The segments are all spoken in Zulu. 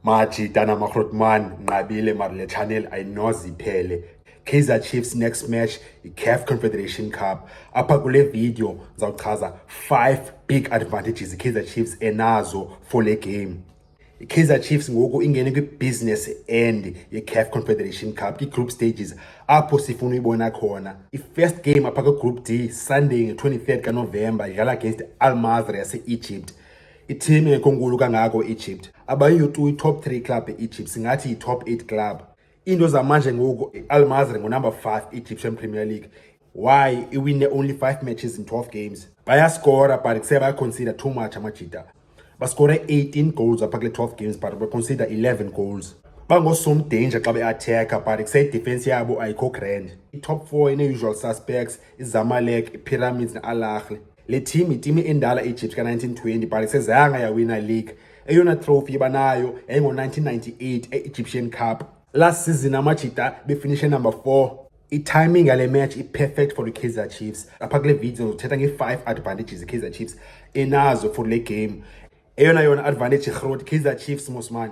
Majida namakrotman nqabile marle channel ayinoziphele. Kaizer Chiefs next match i-CAF Confederation Cup. Apha kule video ngizawuchaza 5 big advantages i-Kaizer Chiefs enazo for le game. I-Kaizer Chiefs ngoku ingene kwi-business end ye-CAF Confederation Cup, i-group stages apho sifuna uyibona khona. I-first game apha kwi-group D Sunday nge-23rd kaNovemba idlala against Al Masry yase-Egypt. I-team engekho nkulu kangako Egypt. Abayiyo tu i-top 3 club e-Egypt, singathi i-top 8 club. Into zamanje ngoku Al Masry ngo-number 5 Egyptian Premier League. Why? Iwine only 5 matches in 12 games. Bayascora but kuse bayaconsider too much amajita. Bascore 18 goals apha kule 12 games but baconsider 11 goals. Bangosome danger xa be-attacka but kuse defense yabo ayikho grand. I-top 4 ine-usual suspects, iZamalek, i-Pyramids ne-Al Ahly. Le team itimi endala Egypt ka-1920 but isezanga yawina league. Eyona trophy banayo yayingo-1998 e-Egyptian Cup. Last season amajita befinishe number 4. I-timing yale match i-perfect for the Kaizer Chiefs. Apha kule video ngithetha nge-5 advantages i-Kaizer Chiefs enazo for le game. Eyona advantage i-growth Kaizer Chiefs mosman.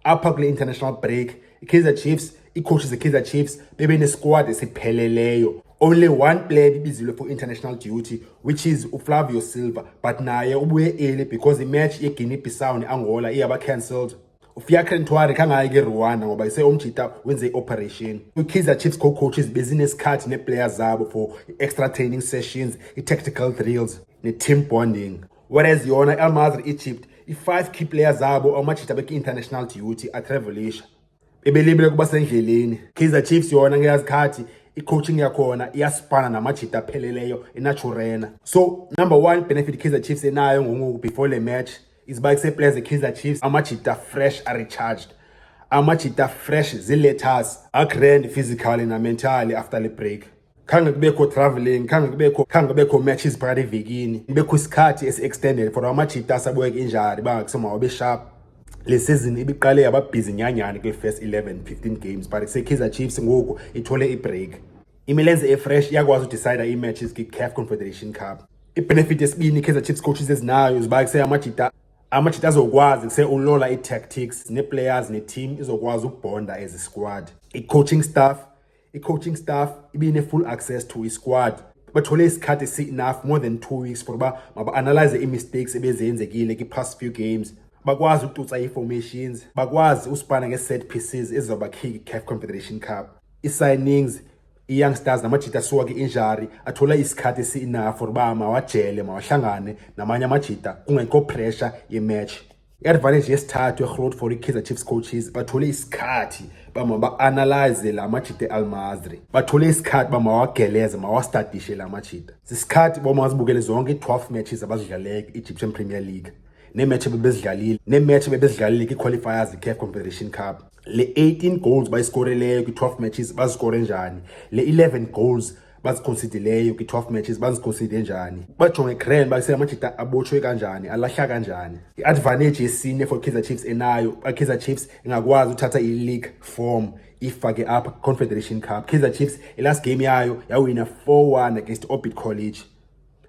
Apha kule international break i-Kaizer Chiefs, i-coaches e-Kaizer Chiefs bebene-squad esipheleleyo. Only one player bibizilwe for international duty, which is uFlavio Silva, but naye ubuye early because i-match ye-Guinea-Bissau ne-Angola iyaba-cancelled. uFiacre Ntwari khangayi ke-Rwanda ngoba ise umjita wenze i-operation. I-Kaizer Chiefs co-coaches bezinesikhathi ne-players zabo for extra training sessions, i-tactical drills, ne-team bonding. Whereas yona i-Al Masry Egypt, i-5 key players zabo amajita beki-international duty atravelisha. Bebelibele kuba sendleleni. Kaizer Chiefs yona ngeyazikhathi i-coaching yakhona iyaspana namajita apheleleyo eNaturena. So number 1 benefit Kaizer Chiefs enayo ngoku before le match is by players e-Kaizer Chiefs amajita fresh are recharged. Amajita fresh ziletters agrand physically na mentally after the break. Khange kubekho traveling, khange kubekho matches phakathi evekini. Kubekho isikhathi esi-extended for amajita asabuye injury bangakusoma wabe sharp. Le season ibiqale yababhizi nyanyane kwi-first 11-15 games but kuse-Kaizer Chiefs ngoku ithole i-break. Imilenze e-fresh iyakwazi udecida ii-matches kwi-CAF Confederation Cup. I-benefit yesibini i-Kaizer Chiefs coaches ezinayo iba kuse amajita azokwazi kuse ulola i-tactics ne-players ne-team izokwazi ukubonda as a-squad. I-coaching staff ibine-full access to i-squad. Bathole isikhathi esi-enough more than 2 weeks for uba maba-analyze i-mistakes ebezenzekile ki-past few games. Bakwazi ukututsa i-formations, bakwazi uspana nge-set pieces ezizoba key i-CAF Confederation Cup. I-signings, i-youngsters namajita asuka ki-injury athola isikhathi esi-enough for uba mawajele mawahlangane namanye amajita kungekho pressure ye-match. I-advantage yesithathu ye-growth for i-Kaizer Chiefs coaches bathole isikhathi ba-analyze la majita e-Al Masry. Bathole isikhathi mawageleze mawastadishe la majita. Sisikhathi bazibukele zonke i-12 matches abazidlalele i-Egyptian Premier League. Ne-match bebezidlalile kwi-qualifiers i-CAF Confederation Cup. Le 18 goals bayiskoreleyo kwi-12 matches baziskore njani? Le 11 goals baziconsideleyo kwi-12 matches baziconsidere njani? Bajonge grand bakuse amajita abotshwe kanjani, alahla kanjani? I-advantage yesine for Kaizer Chiefs enayo, Kaizer Chiefs ingakwazi uthatha i-league form ifake apha Confederation Cup. Kaizer Chiefs i-last game yayo yawina 4-1 against Orbit College.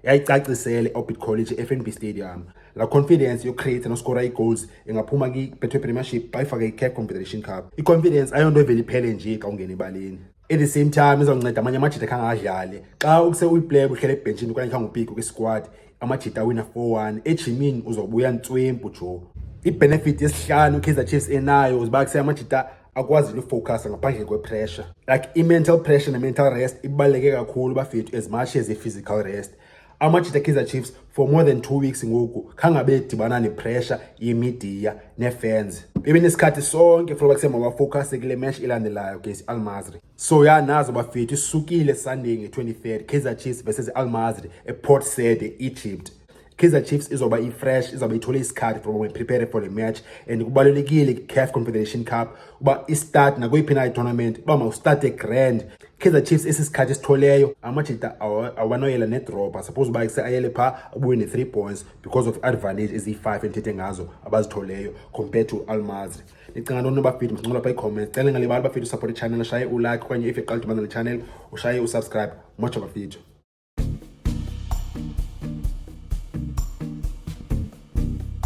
Yayicacisele Orbit College e-FNB Stadium. La confidence yocreate noskora i-goals ingaphuma ki-Betway Premiership bayifake i-CAF Confederation Cup. I-confidence ayonto evele iphele nje xa ungena ebaleni. At the same time izonceda amanye amajita khangadlale. Xa ukuse uyiplayer uhlele ebhenchini okanye khangupiki kwi-squad, amajita awina 4-1 ejimini uzobuya ntswempu jo. I-benefit yesihlanu i-Kaizer Chiefs enayo uziba kuse amajita akwazi ukufocus ngaphandle kwe-pressure. Like i-mental pressure ne-mental rest ibaluleke kakhulu bafethu as much as i-physical rest. Amajita Kaizer Chiefs for more than 2 weeks ngoku khangabe dibana ne-pressure ye-media ne-fans. Bebenesikhathi sonke for bakuse mabafocus kule match ilandelayo against Al Masry. So nazo bafethu isukile Sunday nge-23rd Kaizer Chiefs versus Al Masry ePort Said e-Egypt. Kaizer Chiefs izoba i-fresh, izoba ithole isikhathi from when prepare for the match and kubalulekile i-CAF Confederation Cup uba i-start nakuyiphi na i-tournament uba mawustarte grand. Kaizer Chiefs esisikhathi esitholeyo amajita awanoyela ne-drop suppose uba ayele phaa abuye ne-3 points because of advantage ezi-5 enthethe ngazo abazitholeyo compared to Al Masry. Nicinga ntoni bafethu? Msincola lapha i-comments. Cela ngalibali bafethu support i-channel, ushaye u-like okanye if iqala udibana le channel ushaye usubscribe. Much bafethu.